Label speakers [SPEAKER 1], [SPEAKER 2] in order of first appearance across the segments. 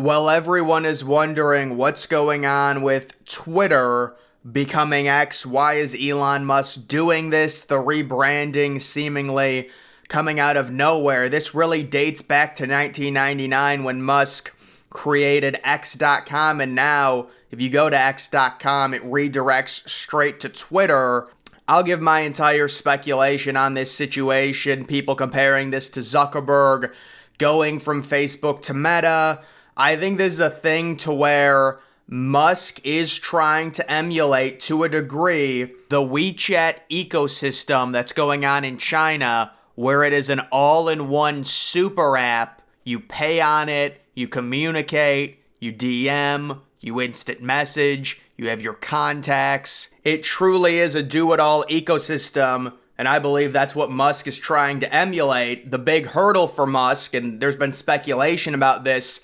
[SPEAKER 1] Well, everyone is wondering what's going on with Twitter becoming X. Why is Elon Musk doing this? The rebranding seemingly coming out of nowhere. This really dates back to 1999 when Musk created X.com, and now if you go to X.com, it redirects straight to Twitter. I'll give my entire speculation on this situation, people comparing this to Zuckerberg going from Facebook to Meta. I think this is a thing to where Musk is trying to emulate, to a degree, the WeChat ecosystem that's going on in China, where it is an all-in-one super app. You pay on it, you communicate, you DM, you instant message, you have your contacts. It truly is a do-it-all ecosystem, and I believe that's what Musk is trying to emulate. The big hurdle for Musk, and there's been speculation about this,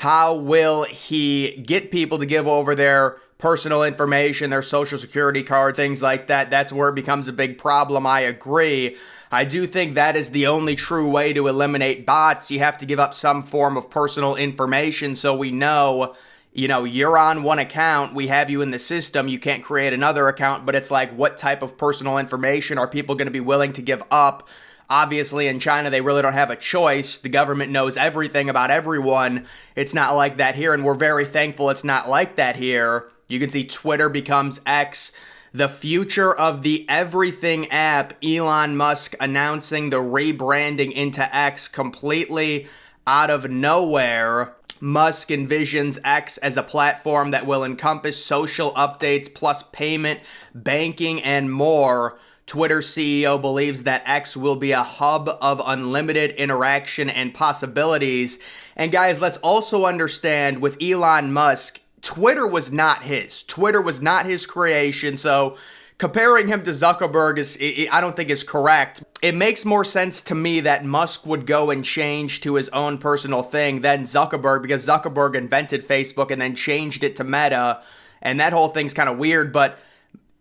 [SPEAKER 1] how will he get people to give over their personal information, their social security card, things like that? That's where it becomes a big problem. I agree. I do think that is the only true way to eliminate bots. You have to give up some form of personal information so we know, you're on one account, we have you in the system, you can't create another account, but it's like, what type of personal information are people going to be willing to give up? Obviously, in China, they really don't have a choice. The government knows everything about everyone. It's not like that here, and we're very thankful it's not like that here. You can see Twitter becomes X. The future of the everything app, Elon Musk announcing the rebranding into X completely out of nowhere. Musk envisions X as a platform that will encompass social updates plus payment, banking, and more. Twitter CEO believes that X will be a hub of unlimited interaction and possibilities. And guys, let's also understand with Elon Musk, Twitter was not his. Twitter was not his creation, so comparing him to Zuckerberg I don't think is correct. It makes more sense to me that Musk would go and change to his own personal thing than Zuckerberg, because Zuckerberg invented Facebook and then changed it to Meta, and that whole thing's kind of weird, but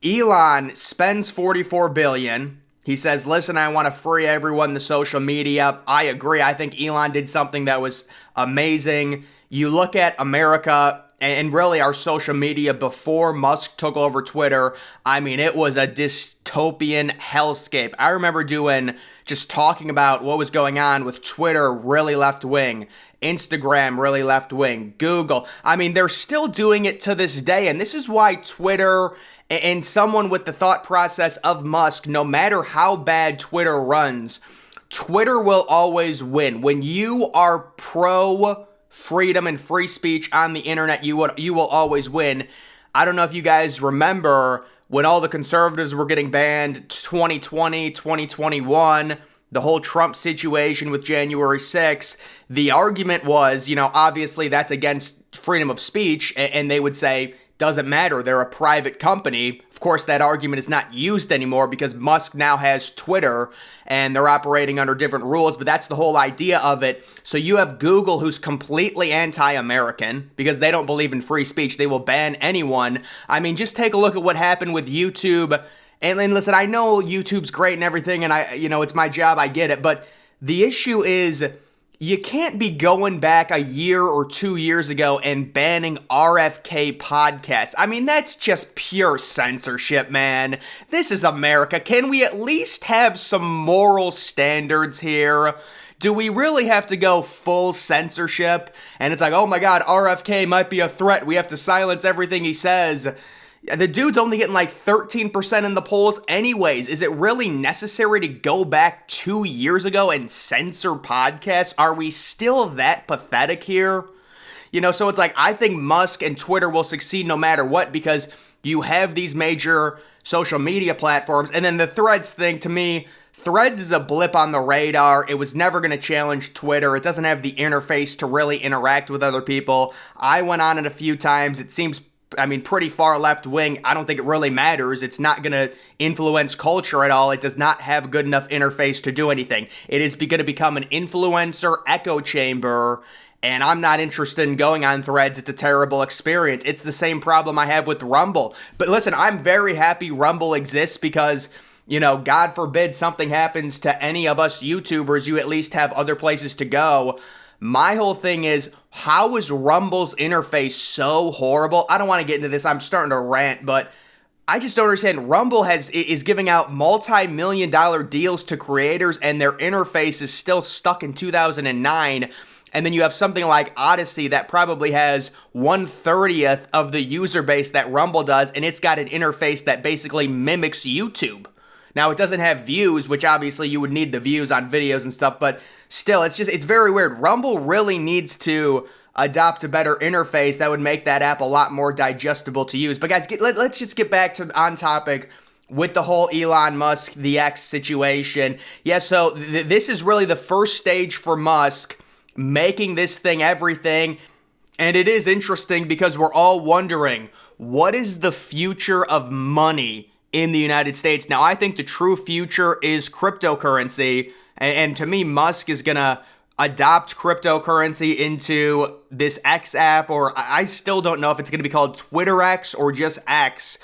[SPEAKER 1] Elon spends $44 billion. He says, listen, I want to free everyone the social media. I agree. I think Elon did something that was amazing. You look at America and really our social media before Musk took over Twitter. I mean, it was a dystopian hellscape. I remember just talking about what was going on with Twitter, really left wing, Instagram, really left wing, Google. I mean, they're still doing it to this day. And this is why Twitter and someone with the thought process of Musk, no matter how bad Twitter runs, Twitter will always win. When you are pro freedom and free speech on the internet, you will always win. I don't know if you guys remember when all the conservatives were getting banned, 2020, 2021, the whole Trump situation with January 6th, the argument was, obviously that's against freedom of speech, and they would say, doesn't matter, they're a private company. Of course, that argument is not used anymore because Musk now has Twitter and they're operating under different rules, but that's the whole idea of it. So you have Google, who's completely anti-American because they don't believe in free speech. They will ban anyone. I mean, just take a look at what happened with YouTube. And listen, I know YouTube's great and everything, and it's my job, I get it, but the issue is, you can't be going back a year or 2 years ago and banning RFK podcasts. I mean, that's just pure censorship, man. This is America. Can we at least have some moral standards here? Do we really have to go full censorship? And it's like, oh my God, RFK might be a threat. We have to silence everything he says. The dude's only getting like 13% in the polls anyways. Is it really necessary to go back 2 years ago and censor podcasts? Are we still that pathetic here? So it's like, I think Musk and Twitter will succeed no matter what because you have these major social media platforms. And then the Threads thing, to me, Threads is a blip on the radar. It was never going to challenge Twitter. It doesn't have the interface to really interact with other people. I went on it a few times. It seems pretty far left wing. I don't think it really matters. It's not going to influence culture at all. It does not have a good enough interface to do anything. It is going to become an influencer echo chamber, and I'm not interested in going on Threads. It's a terrible experience. It's the same problem I have with Rumble. But listen, I'm very happy Rumble exists because, God forbid something happens to any of us YouTubers, you at least have other places to go. My whole thing is, how is Rumble's interface so horrible? I don't want to get into this. I'm starting to rant, but I just don't understand. Rumble is giving out multi-million-dollar deals to creators, and their interface is still stuck in 2009. And then you have something like Odyssey that probably has 1/30th of the user base that Rumble does, and it's got an interface that basically mimics YouTube. Now, it doesn't have views, which obviously you would need the views on videos and stuff, but still, it's very weird. Rumble really needs to adopt a better interface that would make that app a lot more digestible to use. But guys, let's just get back to on topic with the whole Elon Musk, the X situation. Yeah, so this is really the first stage for Musk making this thing everything. And it is interesting because we're all wondering, what is the future of money in the United States? Now, I think the true future is cryptocurrency. And to me, Musk is going to adopt cryptocurrency into this X app, or I still don't know if it's going to be called Twitter X or just X.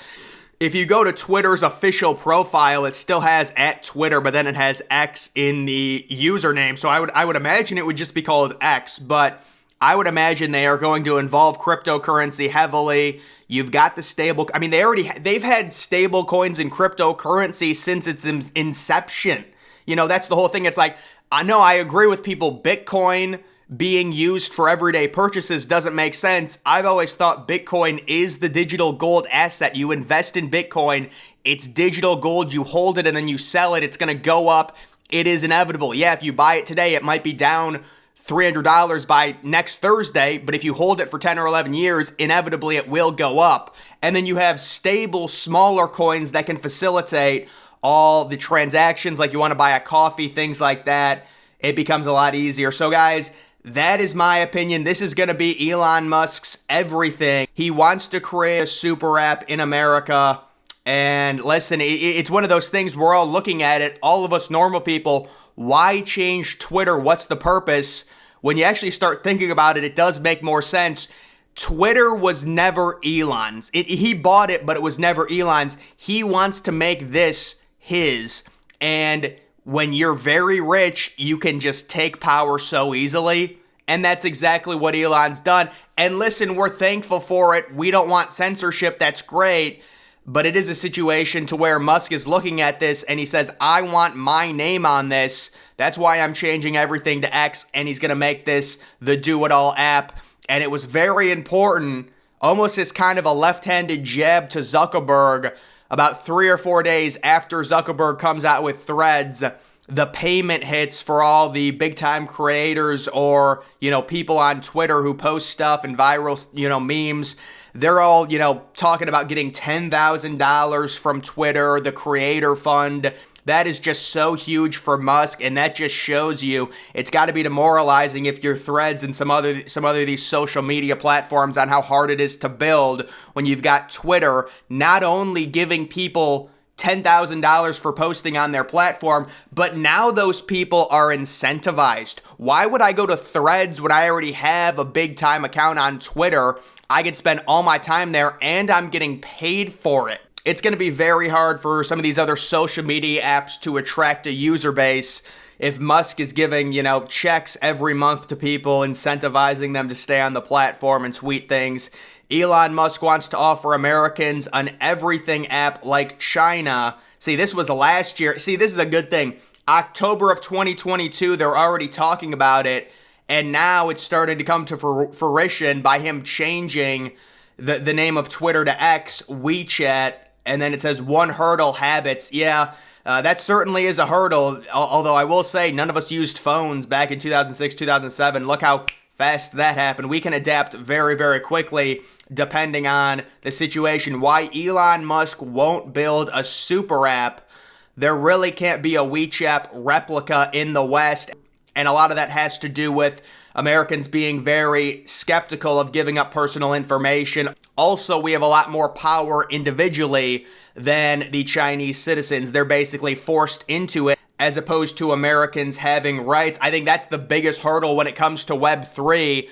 [SPEAKER 1] If you go to Twitter's official profile, it still has @Twitter, but then it has X in the username. So I would imagine it would just be called X, but I would imagine they are going to involve cryptocurrency heavily. You've got the stable. I mean, they've had stable coins and cryptocurrency since its inception. You know, that's the whole thing. It's like, I know I agree with people. Bitcoin being used for everyday purchases doesn't make sense. I've always thought Bitcoin is the digital gold asset. You invest in Bitcoin, it's digital gold, you hold it and then you sell it. It's going to go up. It is inevitable. Yeah, if you buy it today, it might be down $300 by next Thursday, but if you hold it for 10 or 11 years, inevitably it will go up. And then you have stable, smaller coins that can facilitate all the transactions, like you want to buy a coffee, things like that. It becomes a lot easier. So guys, that is my opinion. This is going to be Elon Musk's everything. He wants to create a super app in America. And listen, it's one of those things we're all looking at it. All of us normal people, why change Twitter? What's the purpose? When you actually start thinking about it, it does make more sense. Twitter was never Elon's. He bought it, but it was never Elon's. He wants to make this his. And when you're very rich, you can just take power so easily. And that's exactly what Elon's done. And listen, we're thankful for it. We don't want censorship. That's great. But it is a situation to where Musk is looking at this and he says, I want my name on this. That's why I'm changing everything to X, and he's going to make this the do-it-all app. And it was very important, almost as kind of a left-handed jab to Zuckerberg. About 3 or 4 days after Zuckerberg comes out with Threads, the payment hits for all the big-time creators or, people on Twitter who post stuff and viral, memes. They're all, talking about getting $10,000 from Twitter, the creator fund. That is just so huge for Musk, and that just shows you it's got to be demoralizing if your Threads and some other of these social media platforms on how hard it is to build when you've got Twitter not only giving people $10,000 for posting on their platform, but now those people are incentivized. Why would I go to Threads when I already have a big time account on Twitter? I could spend all my time there and I'm getting paid for it. It's going to be very hard for some of these other social media apps to attract a user base if Musk is giving, checks every month to people, incentivizing them to stay on the platform and tweet things. Elon Musk wants to offer Americans an everything app like China. See, this was last year. See, this is a good thing. October of 2022, they're already talking about it. And now it's starting to come to fruition by him changing the name of Twitter to X, WeChat. And then it says one hurdle, habits. Yeah, that certainly is a hurdle. Although I will say none of us used phones back in 2006, 2007. Look how fast that happened. We can adapt very, very quickly depending on the situation. Why Elon Musk won't build a super app. There really can't be a WeChat replica in the West. And a lot of that has to do with Americans being very skeptical of giving up personal information. Also, we have a lot more power individually than the Chinese citizens. They're basically forced into it as opposed to Americans having rights. I think that's the biggest hurdle when it comes to Web3.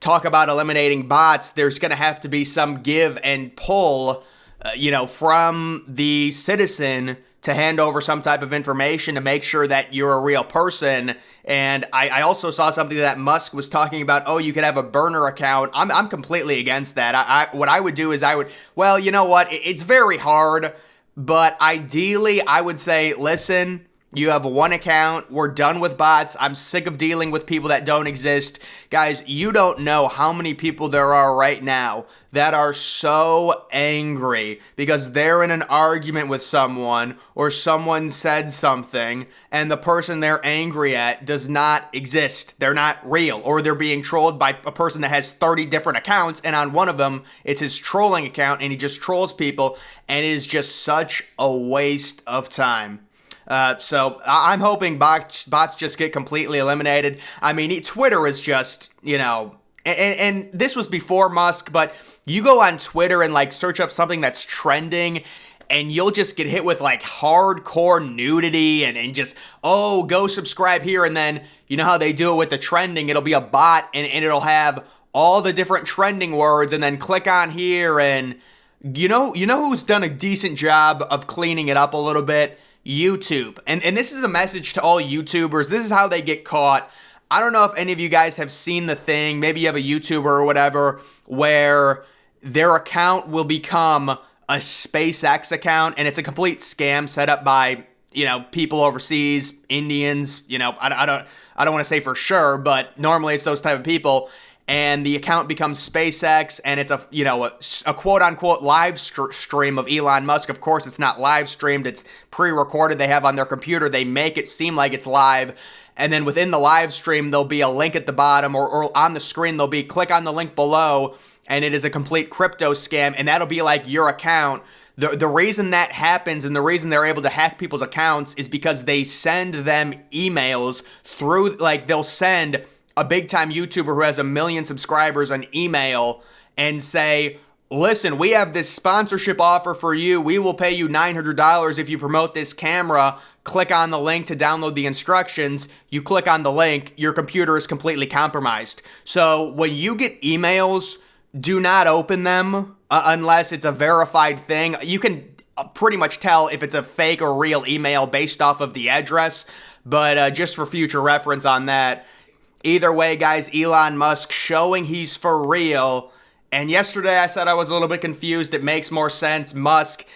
[SPEAKER 1] Talk about eliminating bots. There's going to have to be some give and pull, from the citizen to hand over some type of information to make sure that you're a real person. And I also saw something that Musk was talking about. Oh, you could have a burner account. I'm completely against that. What I would do is well, you know what? It's very hard, but ideally I would say, listen, you have one account. We're done with bots. I'm sick of dealing with people that don't exist. Guys, you don't know how many people there are right now that are so angry because they're in an argument with someone or someone said something and the person they're angry at does not exist. They're not real, or they're being trolled by a person that has 30 different accounts, and on one of them, it's his trolling account and he just trolls people, and it is just such a waste of time. So I'm hoping bots just get completely eliminated. I mean, Twitter is just, and this was before Musk, but you go on Twitter and like search up something that's trending and you'll just get hit with like hardcore nudity and just, oh, go subscribe here. And then you know how they do it with the trending. It'll be a bot and it'll have all the different trending words, and then click on here. And you know who's done a decent job of cleaning it up a little bit? YouTube. And this is a message to all YouTubers. This is how they get caught. I don't know if any of you guys have seen the thing. Maybe you have a YouTuber or whatever where their account will become a SpaceX account, and it's a complete scam set up by, people overseas, Indians, I don't want to say for sure, but normally it's those type of people. And the account becomes SpaceX, and it's a quote-unquote live stream of Elon Musk. Of course, it's not live streamed. It's pre-recorded. They have on their computer. They make it seem like it's live. And then within the live stream, there'll be a link at the bottom, or on the screen, there'll be click on the link below, and it is a complete crypto scam, and that'll be like your account. The reason that happens and the reason they're able to hack people's accounts is because they send them emails through, like they'll send a big-time YouTuber who has 1 million subscribers an email and say, listen, we have this sponsorship offer for you. We will pay you $900 if you promote this camera. Click on the link to download the instructions. You click on the link, your computer is completely compromised. So when you get emails, do not open them unless it's a verified thing. You can pretty much tell if it's a fake or real email based off of the address, but just for future reference on that. Either way, guys, Elon Musk showing he's for real. And yesterday I said I was a little bit confused. It makes more sense. Musk,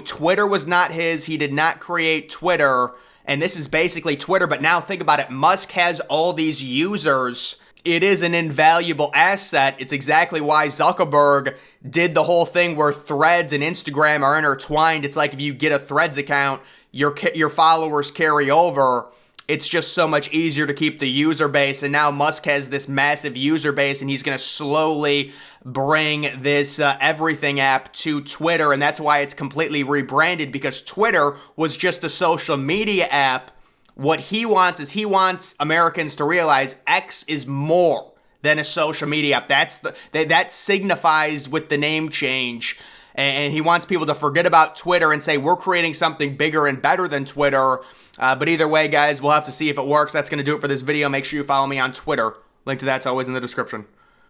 [SPEAKER 1] Twitter was not his. He did not create Twitter. And this is basically Twitter. But now think about it. Musk has all these users. It is an invaluable asset. It's exactly why Zuckerberg did the whole thing where Threads and Instagram are intertwined. It's like if you get a Threads account, your followers carry over. It's just so much easier to keep the user base, and now Musk has this massive user base, and he's going to slowly bring this everything app to Twitter, and that's why it's completely rebranded, because Twitter was just a social media app. What he wants is he wants Americans to realize X is more than a social media app. That signifies with the name change. And he wants people to forget about Twitter and say, we're creating something bigger and better than Twitter. But either way, guys, we'll have to see if it works. That's going to do it for this video. Make sure you follow me on Twitter. Link to that's always in the description.